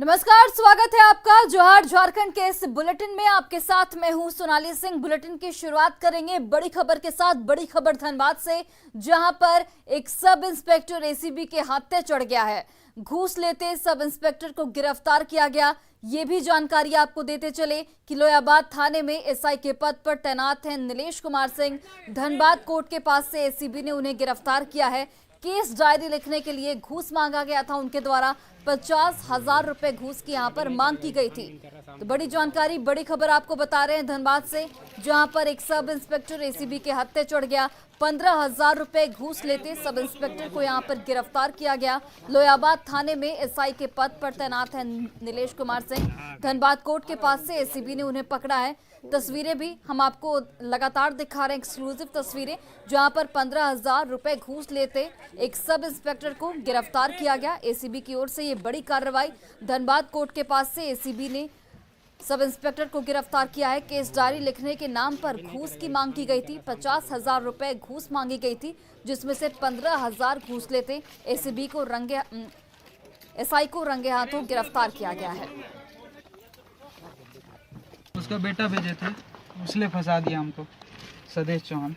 नमस्कार, स्वागत है आपका जोहार झारखंड के इस बुलेटिन में। आपके साथ मैं हूं सोनाली सिंह। बुलेटिन की शुरुआत करेंगे बड़ी खबर के साथ। बड़ी खबर धनबाद से, जहां पर एक सब इंस्पेक्टर एसीबी के हाथे चढ़ गया है। घूस लेते सब इंस्पेक्टर को गिरफ्तार किया गया। ये भी जानकारी आपको देते चले कि लोयाबाद थाने में एसआई के पद पर तैनात हैं नीलेश कुमार सिंह। धनबाद कोर्ट के पास से एसीबी ने उन्हें गिरफ्तार किया है। केस डायरी लिखने के लिए घूस मांगा गया था उनके द्वारा। 50,000 रुपए घूस की यहां पर मांग की गई थी। तो बड़ी जानकारी, बड़ी खबर आपको बता रहे हैं धनबाद से, जहां पर एक सब इंस्पेक्टर एसीबी के हत्थे चढ़ गया। 15,000 रुपए घूस लेते सब इंस्पेक्टर को यहां पर गिरफ्तार किया गया। लोयाबाद थाने में एसआई के पद पर तैनात है नीलेश कुमार सिंह। धनबाद कोर्ट के पास से एसीबी ने उन्हें पकड़ा है। तस्वीरें भी हम आपको लगातार दिखा रहे हैं, एक्सक्लूसिव तस्वीरें, जहां पर 15,000 रुपए घूस लेते एक सब इंस्पेक्टर को गिरफ्तार किया गया। एसीबी की ओर से ये बड़ी कार्रवाई। धनबाद कोर्ट के पास से एसीबी ने सब इंस्पेक्टर को गिरफ्तार किया है। केस डायरी लिखने के नाम पर घूस की मांग की गई थी। 50,000 रुपए घूस मांगी गई थी, जिसमें से 15,000 घूस लेते एसीबी को एसआई को रंगे हाथों गिरफ्तार किया गया है। उसका बेटा भेजे थे, उसने फंसा दिया हमको। सदेश चौहान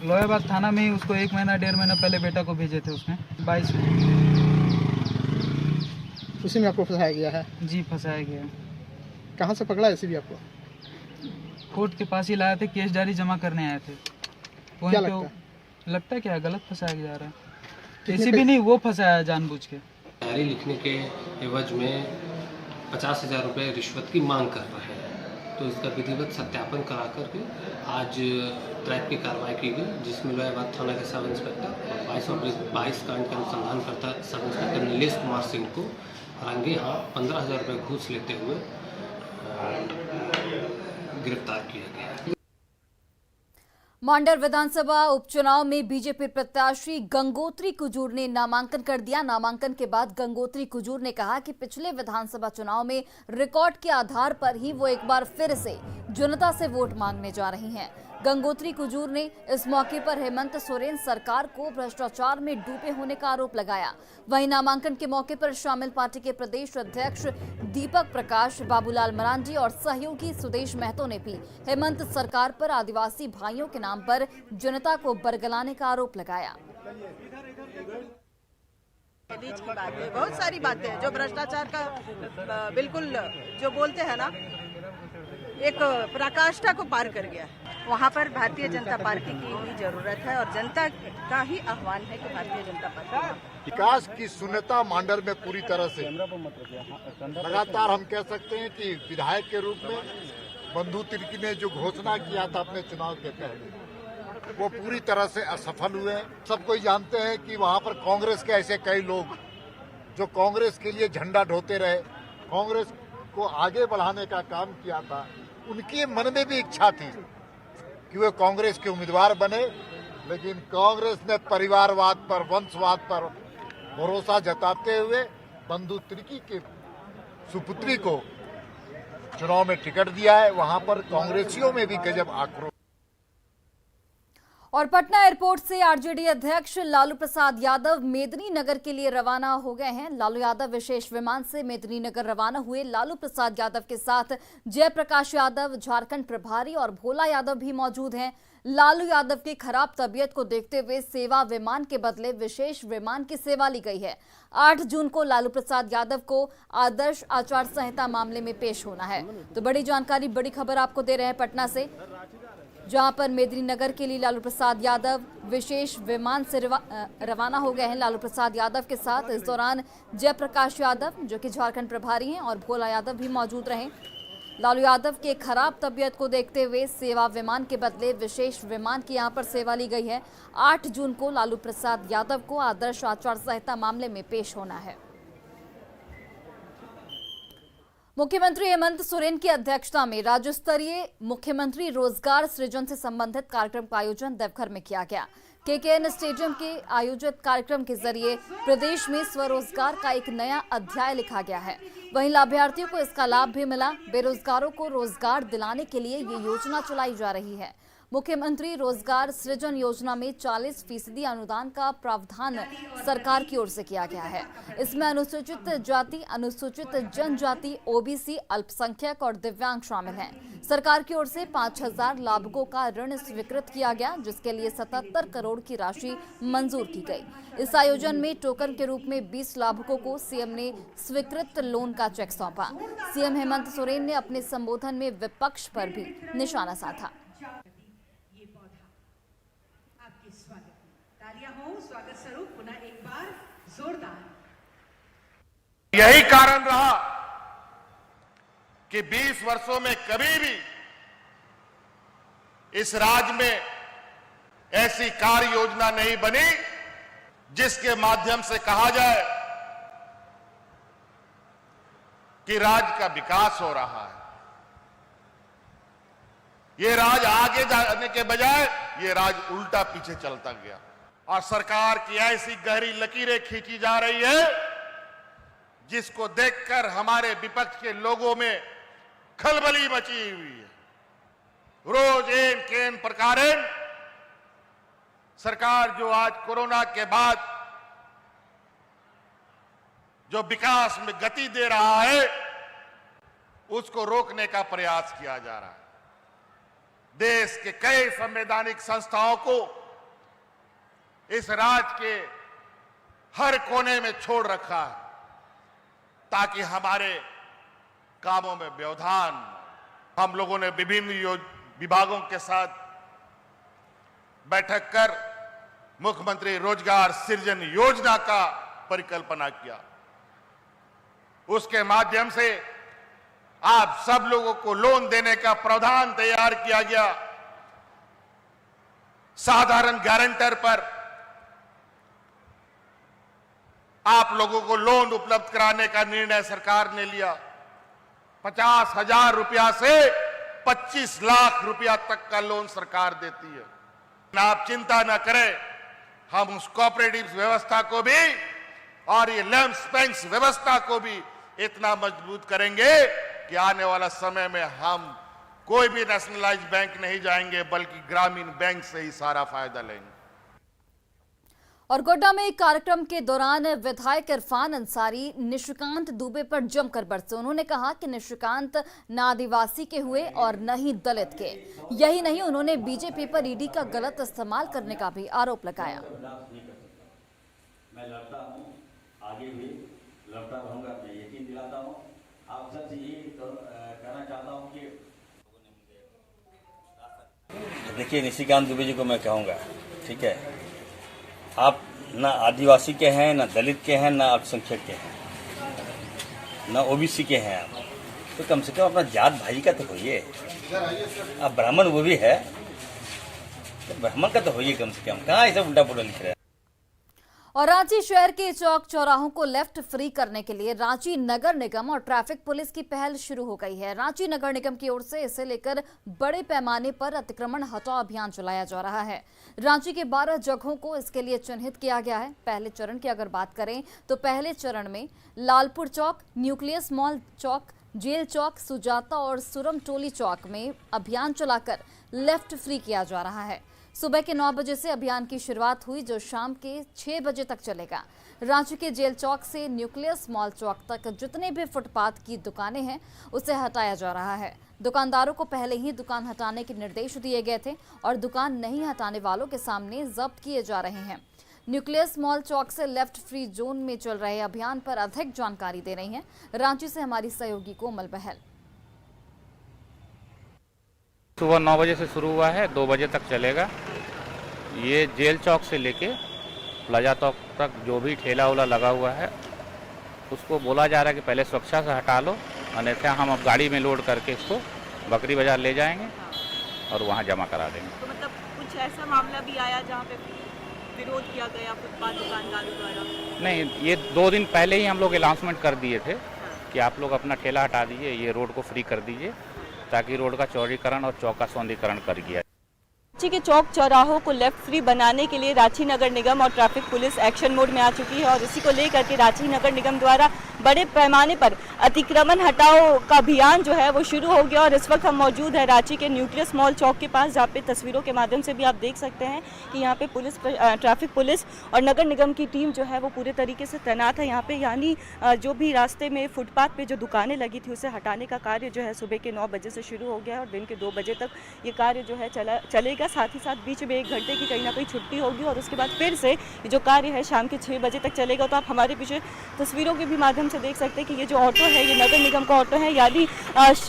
लोयाबाद थाना में ही उसको 1 महीना 1.5 महीना पहले बेटा को भेजे थे उसने। 22 में उसी में आपको फंसाया गया है? जी, फंसाया गया। कहाँ से पकड़ा एसीबी आपको? कोर्ट के पास ही लाए थे, केस डायरी जमा करने आए थे। क्या लगता है क्या गलत फंसाया जा रहा है? एसीबी नहीं, वो फंसाया जानबूझ के। डायरी लिखने के एवज में 50,000 रुपये रिश्वत की मांग कर रहे हैं। तो इसका विधिवत सत्यापन करा करके आज ट्रैप की कार्रवाई की गई, जिसमें लोयाबाद थाना के सब इंस्पेक्टर और 22 कांड का अनुसंधान करता सब इंस्पेक्टर नीलेश कुमार सिंह को रंगे हाथ 15,000 रुपये घूस लेते हुए गिरफ्तार किया गया। मांडर विधानसभा उपचुनाव में बीजेपी प्रत्याशी गंगोत्री कुजूर ने नामांकन कर दिया। नामांकन के बाद गंगोत्री कुजूर ने कहा कि पिछले विधानसभा चुनाव में रिकॉर्ड के आधार पर ही वो एक बार फिर से जनता से वोट मांगने जा रही हैं। गंगोत्री कुजूर ने इस मौके पर हेमंत सोरेन सरकार को भ्रष्टाचार में डूबे होने का आरोप लगाया। वहीं नामांकन के मौके पर शामिल पार्टी के प्रदेश अध्यक्ष दीपक प्रकाश, बाबूलाल मरांडी और सहयोगी सुदेश महतो ने भी हेमंत सरकार पर आदिवासी भाइयों के नाम पर जनता को बरगलाने का आरोप लगाया। बीच की बात है, बहुत सारी बातें हैं जो भ्रष्टाचार का बिल्कुल जो बोलते हैं ना, एक पराकाष्ठा को पार कर गया। वहाँ पर भारतीय जनता पार्टी की ही जरूरत है और जनता का ही आह्वान है कि भारतीय जनता पार्टी विकास की शून्यता मांडर में पूरी तरह से लगातार हम कह सकते हैं कि विधायक के रूप में बंधु तिर्की ने जो घोषणा किया था अपने चुनाव के पहले, वो पूरी तरह से असफल हुए। सब कोई जानते हैं कि वहाँ पर कांग्रेस के ऐसे कई लोग जो कांग्रेस के लिए झंडा ढोते रहे, कांग्रेस को आगे बढ़ाने का काम किया था, उनके मन में भी इच्छा थी कि वे कांग्रेस के उम्मीदवार बने, लेकिन कांग्रेस ने परिवारवाद पर, वंशवाद पर भरोसा जताते हुए बंधु तिर्की के सुपुत्री को चुनाव में टिकट दिया है। वहां पर कांग्रेसियों में भी गजब आक्रोश। और पटना एयरपोर्ट से आरजेडी अध्यक्ष लालू प्रसाद यादव मेदिनीनगर के लिए रवाना हो गए हैं। लालू यादव विशेष विमान से मेदिनीनगर रवाना हुए। लालू प्रसाद यादव के साथ जयप्रकाश यादव, झारखंड प्रभारी और भोला यादव भी मौजूद हैं। लालू यादव की खराब तबीयत को देखते हुए सेवा विमान के बदले विशेष विमान की सेवा ली गई है। 8 जून को लालू प्रसाद यादव को आदर्श आचार संहिता मामले में पेश होना है। तो बड़ी जानकारी, बड़ी खबर आपको दे रहे हैं पटना से, जहां पर मेदिनीनगर के लिए लालू प्रसाद यादव विशेष विमान से रवाना हो गए हैं। लालू प्रसाद यादव के साथ इस दौरान जयप्रकाश यादव, जो कि झारखंड प्रभारी हैं, और भोला यादव भी मौजूद रहे। लालू यादव के खराब तबीयत को देखते हुए सेवा विमान के बदले विशेष विमान की यहां पर सेवा ली गई है। 8 जून को लालू प्रसाद यादव को आदर्श आचार संहिता मामले में पेश होना है। मुख्यमंत्री हेमंत सोरेन की अध्यक्षता में राज्य स्तरीय मुख्यमंत्री रोजगार सृजन से संबंधित कार्यक्रम का आयोजन देवघर में किया गया। केकेएन स्टेडियम के आयोजित कार्यक्रम के जरिए प्रदेश में स्वरोजगार का एक नया अध्याय लिखा गया है। वहीं लाभार्थियों को इसका लाभ भी मिला। बेरोजगारों को रोजगार दिलाने के लिए ये योजना चलाई जा रही है। मुख्यमंत्री रोजगार सृजन योजना में 40% अनुदान का प्रावधान सरकार की ओर से किया गया है। इसमें अनुसूचित जाति, अनुसूचित जनजाति, ओबीसी, अल्पसंख्यक और दिव्यांग शामिल हैं। सरकार की ओर से 5000 लाभुकों का ऋण स्वीकृत किया गया, जिसके लिए 77 करोड़ की राशि मंजूर की गई। इस आयोजन में टोकन के रूप में 20 लाभुकों को सीएम ने स्वीकृत लोन का चेक सौंपा। सीएम हेमंत सोरेन ने अपने संबोधन में विपक्ष पर भी निशाना साधा। स्वागत स्वरूप पुनः एक बार जोरदार। यही कारण रहा कि 20 वर्षों में कभी भी इस राज्य में ऐसी कार्य योजना नहीं बनी जिसके माध्यम से कहा जाए कि राज्य का विकास हो रहा है। ये राज्य आगे जाने के बजाय ये राज्य उल्टा पीछे चलता गया और सरकार की ऐसी गहरी लकीरें खींची जा रही है जिसको देखकर हमारे विपक्ष के लोगों में खलबली मची हुई है। रोज एन केन प्रकारेण सरकार जो आज कोरोना के बाद जो विकास में गति दे रहा है उसको रोकने का प्रयास किया जा रहा है। देश के कई संवैधानिक संस्थाओं को इस राज्य के हर कोने में छोड़ रखा है ताकि हमारे कामों में व्यवधान। हम लोगों ने विभिन्न विभागों के साथ बैठक कर मुख्यमंत्री रोजगार सृजन योजना का परिकल्पना किया। उसके माध्यम से आप सब लोगों को लोन देने का प्रावधान तैयार किया गया। साधारण गारंटर पर आप लोगों को लोन उपलब्ध कराने का निर्णय सरकार ने लिया। 50,000 रुपया से 25 लाख रुपया तक का लोन सरकार देती है। आप चिंता न करें, हम उस कोऑपरेटिव व्यवस्था को भी और ये लैंप्स बैंक्स व्यवस्था को भी इतना मजबूत करेंगे कि आने वाला समय में हम कोई भी नेशनलाइज बैंक नहीं जाएंगे बल्कि ग्रामीण बैंक से ही सारा फायदा लेंगे। और गोड्डा में एक कार्यक्रम के दौरान विधायक इरफान अंसारी निशिकांत दुबे पर जमकर बरसे। उन्होंने कहा कि निशिकांत न आदिवासी के हुए और न ही दलित के। यही नहीं, उन्होंने बीजेपी पर ईडी का गलत इस्तेमाल करने का भी आरोप लगाया। मैं लड़ता हूं, आगे भी लड़ता रहूंगा। मैं यकीन दिलाता हूं, आप सबसे ये कहना चाहता हूं कि देखिए, निशिकांत दुबे जी को मैं कहूंगा, ठीक है, आप ना आदिवासी के हैं, ना दलित के हैं, ना अल्पसंख्यक के हैं, ना ओबीसी के हैं। आप तो कम से कम अपना जात भाई का तो होइए। आप ब्राह्मण वो भी है तो ब्राह्मण का तो होइए कम से कम। कहाँ ऐसा उल्टा पुल्टा लिख रहे हैं। और रांची शहर के चौक चौराहों को लेफ्ट फ्री करने के लिए रांची नगर निगम और ट्रैफिक पुलिस की पहल शुरू हो गई है। रांची नगर निगम की ओर से इसे लेकर बड़े पैमाने पर अतिक्रमण हटाओ अभियान चलाया जा रहा है। रांची के 12 जगहों को इसके लिए चिन्हित किया गया है। पहले चरण की अगर बात करें तो पहले चरण में लालपुर चौक, न्यूक्लियस मॉल चौक, जेल चौक, सुजाता और सुरम टोली चौक में अभियान चलाकर लेफ्ट फ्री किया जा रहा है। सुबह के 9 बजे से अभियान की शुरुआत हुई, जो शाम के 6 बजे तक चलेगा। रांची के जेल चौक से न्यूक्लियस मॉल चौक तक जितने भी फुटपाथ की दुकानें हैं उसे हटाया जा रहा है। दुकानदारों को पहले ही दुकान हटाने के निर्देश दिए गए थे और दुकान नहीं हटाने वालों के सामने जब्त किए जा रहे हैं। न्यूक्लियस मॉल चौक से लेफ्ट फ्री जोन में चल रहे अभियान पर अधिक जानकारी दे रही हैं रांची से हमारी सहयोगी कोमल बहल। सुबह 9 बजे से शुरू हुआ है, 2 बजे तक चलेगा। ये जेल चौक से लेके प्लाजा चौक तक जो भी ठेला उला लगा हुआ है उसको बोला जा रहा है कि पहले सुरक्षा से हटा लो, अन्यथा हम अब गाड़ी में लोड करके इसको बकरी बाजार ले जाएंगे और वहाँ जमा करा देंगे। तो मतलब कुछ ऐसा मामला भी आया जहाँ पे विरोध किया गया फुटपाथ दुकानदारों द्वारा? नहीं, ये 2 दिन पहले ही हम लोग अनाउंसमेंट कर दिए थे कि आप लोग अपना ठेला हटा दीजिए, ये रोड को फ्री कर दीजिए, ताकि रोड का चौड़ीकरण और चौक का सौंदर्यीकरण कर दिया। रांची के चौक चौराहों को लेफ्ट फ्री बनाने के लिए रांची नगर निगम और ट्रैफिक पुलिस एक्शन मोड में आ चुकी है और इसी को लेकर के रांची नगर निगम द्वारा बड़े पैमाने पर अतिक्रमण हटाओ का अभियान जो है वो शुरू हो गया। और इस वक्त हम मौजूद है रांची के न्यूक्लियस मॉल चौक के पास, जहाँ पे तस्वीरों के माध्यम से भी आप देख सकते हैं कि यहाँ पे पुलिस, ट्रैफिक पुलिस और नगर निगम की टीम जो है वो पूरे तरीके से तैनात है यहाँ पे। यानी जो भी रास्ते में फुटपाथ पे जो दुकानें लगी थी उसे हटाने का कार्य जो है सुबह के 9 बजे से शुरू हो गया है और दिन के 2 बजे तक ये कार्य जो है चलेगा। साथ ही साथ बीच में 1 घंटे की कहीं ना कहीं छुट्टी होगी और उसके बाद फिर से ये जो कार्य है शाम के 6 बजे तक चलेगा। तो आप हमारे पीछे तस्वीरों के भी माध्यम से देख सकते हैं कि ये जो ऑटो है ये नगर निगम का ऑटो है। यानी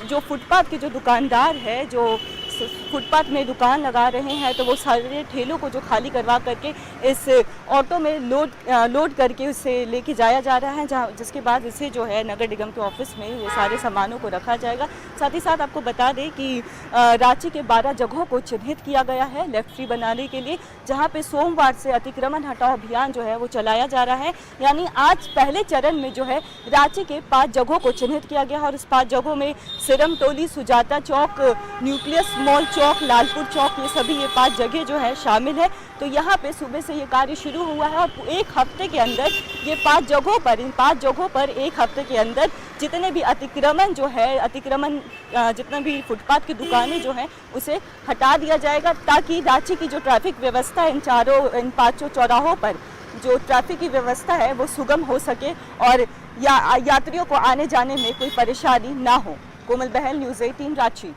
जो फुटपाथ के जो दुकानदार है जो फुटपाथ में दुकान लगा रहे हैं तो वो सारे ठेलों को जो खाली करवा करके इस ऑटो में लोड करके उसे लेके जाया जा रहा है, जहाँ जिसके बाद इसे जो है नगर निगम के ऑफिस में ये सारे सामानों को रखा जाएगा। साथ ही साथ आपको बता दें कि रांची के 12 जगहों को चिन्हित किया गया है लेफ्ट फ्री बनाने के लिए, जहाँ पे सोमवार से अतिक्रमण हटाओ अभियान जो है वो चलाया जा रहा है। यानी आज पहले चरण में जो है रांची के 5 जगहों को चिन्हित किया गया और इस 5 जगहों में सिरम टोली, सुजाता चौक, न्यूक्लियस मॉल चौक, लालपुर चौक, ये सभी ये 5 जगह जो है शामिल है। तो यहाँ पे सुबह से ये कार्य शुरू हुआ है और 1 हफ्ते के अंदर ये 5 जगहों पर, इन 5 जगहों पर 1 हफ्ते के अंदर जितने भी अतिक्रमण जो है, जितना भी फुटपाथ की दुकानें जो हैं उसे हटा दिया जाएगा, ताकि रांची की जो ट्रैफिक व्यवस्था है इन 5 चौराहों पर जो ट्रैफिक की व्यवस्था है वो सुगम हो सके और यात्रियों को आने जाने में कोई परेशानी ना हो। कोमल बहल, न्यूज़ 18 रांची।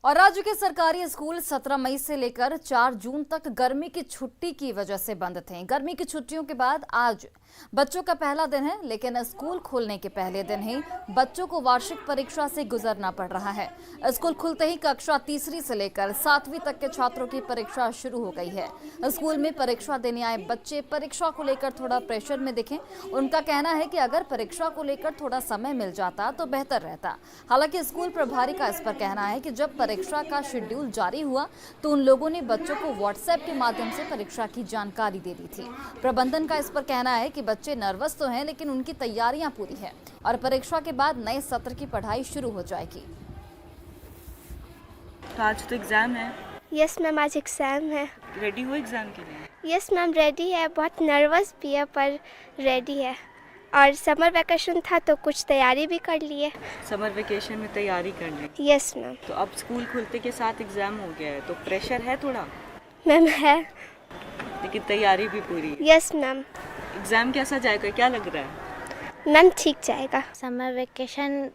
और राज्य के सरकारी स्कूल 17 मई से लेकर 4 जून तक गर्मी की छुट्टी की वजह से बंद थे। गर्मी की छुट्टियों के बाद आज बच्चों का पहला दिन है, लेकिन स्कूल खुलने के पहले दिन ही बच्चों को वार्षिक परीक्षा से गुजरना पड़ रहा है। स्कूल खुलते ही कक्षा 3री से लेकर 7वीं तक के छात्रों की परीक्षा शुरू हो गई है। स्कूल में परीक्षा देने आए बच्चे परीक्षा को लेकर थोड़ा प्रेशर में दिखे। उनका कहना है कि अगर परीक्षा को लेकर थोड़ा समय मिल जाता तो बेहतर रहता। हालांकि स्कूल प्रभारी का इस पर कहना है कि जब परीक्षा का शेड्यूल जारी हुआ तो उन लोगों ने बच्चों को व्हाट्सएप के माध्यम से परीक्षा की जानकारी दे दी थी। प्रबंधन का इस पर कहना है कि बच्चे नर्वस तो हैं, लेकिन उनकी तैयारियां पूरी हैं और परीक्षा के बाद नए सत्र की पढ़ाई शुरू हो जाएगी। तो आज तो एग्जाम है। यस मैम, आज एग्जाम है। रेडी हो एग्जाम के लिए? यस मैम, रेडी है। बहुत नर्वस भी है पर रेडी है। और समर वैकेशन था तो कुछ तैयारी भी कर लिए। समर वेकेशन में तैयारी कर ली? Yes ma'am. तो अब स्कूल खुलते के साथ एग्जाम हो गया है तो प्रेशर है थोड़ा? मैम है, लेकिन तैयारी भी पूरी है? Yes ma'am. एग्जाम कैसा जाएगा, क्या लग रहा है? मैम ठीक जाएगा। समर वेकेशन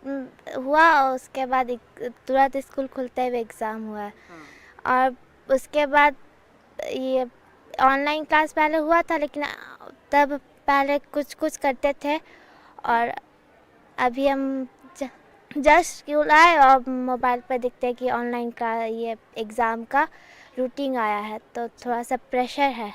हुआ और उसके बाद तुरंत स्कूल खुलते हुए एग्ज़ाम हुआ है। और उसके बाद ये ऑनलाइन क्लास पहले हुआ था, लेकिन तब पहले कुछ करते थे और अभी हम जस्ट स्कूल आए और मोबाइल पर दिखते हैं कि ऑनलाइन का ये एग्ज़ाम का रूटीन आया है, तो थोड़ा सा प्रेशर है।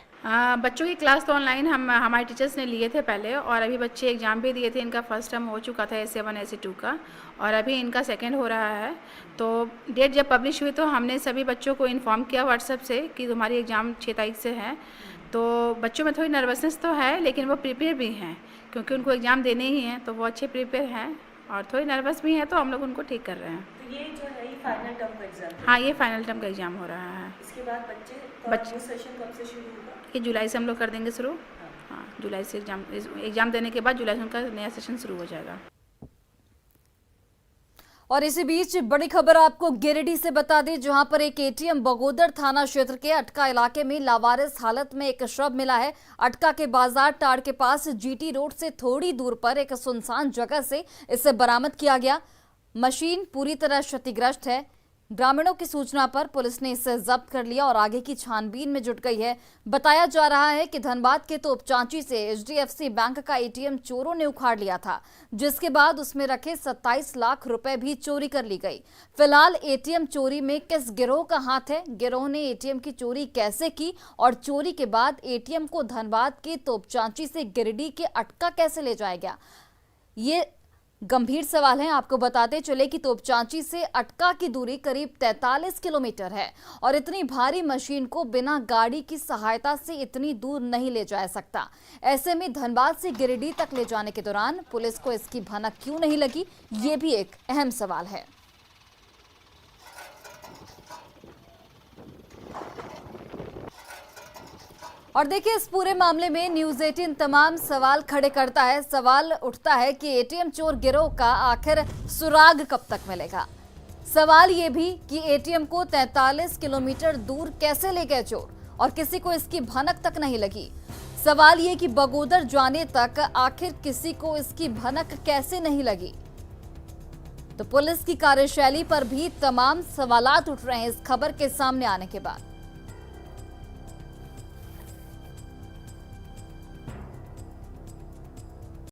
बच्चों की क्लास तो ऑनलाइन हमारे टीचर्स ने लिए थे पहले, और अभी बच्चे एग्ज़ाम भी दिए थे। इनका फर्स्ट टर्म हो चुका था AC1 AC2 का, और अभी इनका सेकंड हो रहा है। तो डेट जब पब्लिश हुई तो हमने सभी बच्चों को इन्फॉर्म किया व्हाट्सएप से कि तुम्हारी एग्ज़ाम 6 तारीख से है। तो बच्चों में थोड़ी नर्वसनेस तो है, लेकिन वो प्रिपेयर भी हैं क्योंकि उनको एग्ज़ाम देने ही हैं, तो वो अच्छे प्रिपेयर हैं और थोड़ी नर्वस भी हैं, तो हम लोग उनको ठीक कर रहे हैं। तो ये जो है ये फाइनल टर्म का एग्ज़ाम? हाँ, ये फाइनल टर्म का एग्ज़ाम हो रहा है। इसके बाद बच्चे सेशन कब से शुरू होगा? ये जुलाई से हम लोग कर देंगे शुरू। हाँ, जुलाई से एग्ज़ाम देने के बाद जुलाई से उनका नया सेशन शुरू हो जाएगा। और इसी बीच बड़ी खबर आपको गिरिडीह से बता दें, जहां पर एक ATM बगोदर थाना क्षेत्र के अटका इलाके में लावारिस हालत में एक शव मिला है। अटका के बाजार टाड़ के पास GT रोड से थोड़ी दूर पर एक सुनसान जगह से इसे बरामद किया गया। मशीन पूरी तरह क्षतिग्रस्त है। ग्रामीणों की सूचना पर पुलिस ने इसे जब्त कर लिया और आगे की छानबीन में जुट गई है। बताया जा रहा है कि धनबाद के तोपचांची से HDFC बैंक का ATM चोरों ने उखाड़ लिया था, जिसके बाद उसमें रखे 27 लाख रुपए भी चोरी कर ली गई। फिलहाल ATM चोरी में किस गिरोह का हाथ है, गिरोह ने ATM की चोरी कैसे की और चोरी के बाद ATM को धनबाद के तोपचांची से गिरिडीह के अटका कैसे ले जाया गया, ये गंभीर सवाल है। आपको बताते चले कि तोपचांची से अटका की दूरी करीब 43 किलोमीटर है और इतनी भारी मशीन को बिना गाड़ी की सहायता से इतनी दूर नहीं ले जा सकता। ऐसे में धनबाद से गिरिडीह तक ले जाने के दौरान पुलिस को इसकी भनक क्यों नहीं लगी, ये भी एक अहम सवाल है। और देखिए, इस पूरे मामले में न्यूज़ 18 तमाम सवाल खड़े करता है। सवाल उठता है कि एटीएम चोर गिरोह का आखिर सुराग कब तक मिलेगा। सवाल ये भी कि एटीएम को 43 किलोमीटर दूर कैसे ले गए चोर और किसी को इसकी भनक तक नहीं लगी। सवाल ये कि बगोदर जाने तक आखिर किसी को इसकी भनक कैसे नहीं लगी। तो पुलिस की कार्यशैली पर भी तमाम सवालात उठ रहे हैं इस खबर के सामने आने के बाद।